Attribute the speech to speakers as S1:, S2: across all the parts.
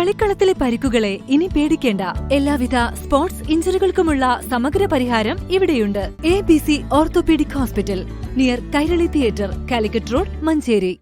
S1: കളിക്കളത്തിലെ പരിക്കുകളെ ഇനി പേടിക്കേണ്ട. എല്ലാവിധ സ്പോർട്സ് ഇഞ്ചുറികൾക്കുമുള്ള സമഗ്ര പരിഹാരം ഇവിടെയുണ്ട്. ABC orthopaedic hospital, near Kairali theatre, Calicut road, Manjeri.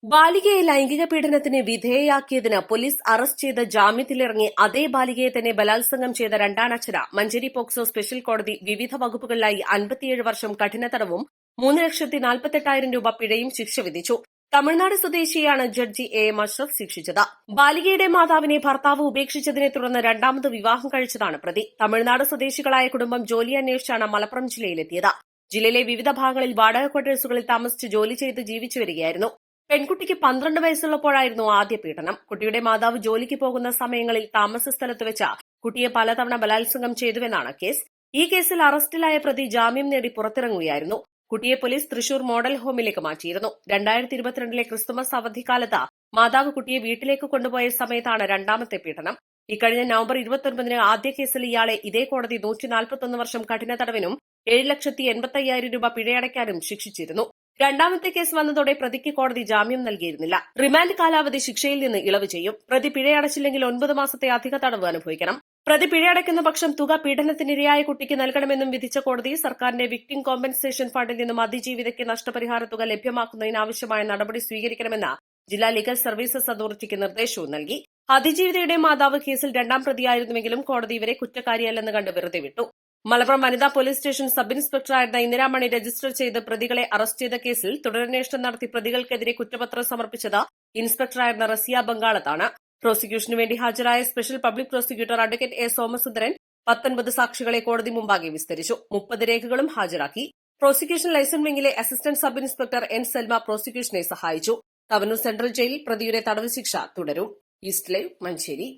S2: ബാലികയെ ലൈംഗിക പീഡനത്തിന് വിധേയയാക്കിയതിന് പോലീസ് അറസ്റ്റ് ചെയ്ത് ജാമ്യത്തിലിറങ്ങി അതേ ബാലികയെ തന്നെ ബലാത്സംഗം ചെയ്ത രണ്ടാനച്ഛന് മഞ്ചേരി പോക്സോ സ്പെഷ്യൽ കോടതി വിവിധ വകുപ്പുകളിലായി 57 വർഷം കഠിന തടവും 3,48,000 രൂപ പിഴയും ശിക്ഷ വിധിച്ചു. തമിഴ്നാട് സ്വദേശിയാണ് ജഡ്ജി AM അഷ്റഫ് ശിക്ഷിച്ചത്. ബാലികയുടെ മാതാവിനെ ഭർത്താവ് ഉപേക്ഷിച്ചതിനെ തുടർന്ന് രണ്ടാമത് വിവാഹം കഴിച്ചതാണ് പ്രതി. തമിഴ്നാട് സ്വദേശികളായ കുടുംബം ജോലി അന്വേഷിച്ചാണ് മലപ്പുറം ജില്ലയിലെത്തിയത്. ജില്ലയിലെ വിവിധ ഭാഗങ്ങളിൽ വാടക ക്വാർട്ടേഴ്സുകളിൽ താമസിച്ച് ജോലി ചെയ്ത് ജീവിച്ചു വരികയായിരുന്നു. പെൺകുട്ടിക്ക് 12 വയസ്സുള്ളപ്പോഴായിരുന്നു ആദ്യ പീഡനം. കുട്ടിയുടെ മാതാവ് ജോലിക്ക് പോകുന്ന സമയങ്ങളിൽ താമസ സ്ഥലത്ത് വെച്ച് കുട്ടിയെ പലതവണ ബലാത്സംഗം ചെയ്തുവെന്നാണ് കേസ്. ഈ കേസിൽ അറസ്റ്റിലായ പ്രതി ജാമ്യം നേടി പുറത്തിറങ്ങുകയായിരുന്നു. കുട്ടിയെ പോലീസ് തൃശൂർ മോഡൽ ഹോമിലേക്ക് മാറ്റിയിരുന്നു. 2022 ക്രിസ്തുമസ് അവധിക്കാലത്ത് മാതാവ് കുട്ടിയെ വീട്ടിലേക്ക് കൊണ്ടുപോയ സമയത്താണ് രണ്ടാമത്തെ പീഡനം. ഇക്കഴിഞ്ഞ നവംബർ 29 ആദ്യ കേസിൽ ഇയാളെ ഇതേ കോടതി 141 വർഷം കഠിന തടവിനും 7,85,000 രൂപ പിഴയടയ്ക്കാനും ശിക്ഷിച്ചിരുന്നു. രണ്ടാമത്തെ കേസ് വന്നതോടെ പ്രതിക്ക് കോടതി ജാമ്യം നൽകിയിരുന്നില്ല. റിമാൻഡ് കാലാവധി ശിക്ഷയിൽ നിന്ന് ഇളവ് ചെയ്യും. പ്രതി പിഴയടച്ചില്ലെങ്കിൽ 9 മാസത്തെ അധിക തടവ് അനുഭവിക്കണം. പ്രതി പിഴയടയ്ക്കുന്ന പക്ഷം തുക പീഡനത്തിനിരയായ കുട്ടിക്ക് നൽകണമെന്നും വിധിച്ച കോടതി സർക്കാരിന്റെ വിക്ടിം കോമ്പൻസേഷൻ ഫണ്ടിൽ നിന്നും അതിജീവിതയ്ക്ക് നഷ്ടപരിഹാര തുക ലഭ്യമാക്കുന്നതിനാവശ്യമായ നടപടി സ്വീകരിക്കണമെന്ന് ജില്ലാ ലീഗൽ സർവീസസ് അതോറിറ്റിക്ക് നിർദ്ദേശവും നൽകി. അതിജീവിതയുടെ മാതാവ് കേസിൽ രണ്ടാം പ്രതിയായിരുന്നുവെങ്കിലും കോടതി ഇവരെ കുറ്റക്കാരിയല്ലെന്ന് കണ്ട് വെറുതെ വിട്ടു. മലപ്പുറം വനിതാ പോലീസ് സ്റ്റേഷൻ സബ് ഇൻസ്പെക്ടറായിരുന്ന ഇന്ദിരാമണി രജിസ്റ്റർ ചെയ്ത് പ്രതികളെ അറസ്റ്റ് ചെയ്ത കേസിൽ തുടരന്വേഷണം നടത്തി പ്രതികൾക്കെതിരെ കുറ്റപത്രം സമർപ്പിച്ചത് ഇൻസ്പെക്ടറായിരുന്ന റസിയ ബംഗാളത്താണ്. പ്രോസിക്യൂഷനു വേണ്ടി ഹാജരായ special public prosecutor advocate A. Somasundaran 19 സാക്ഷികളെ കോടതി മുമ്പാകെ വിസ്തരിച്ചു. 30 രേഖകളും ഹാജരാക്കി. പ്രോസിക്യൂഷൻ ലൈസൻസ് വിംഗിലെ assistant sub inspector N. Selma പ്രോസിക്യൂഷനെ സഹായിച്ചു. തവനൂർ സെൻട്രൽ ജയിലിൽ പ്രതിയുടെ തടവ് ശിക്ഷ തുടരും. East Live, Manjeri.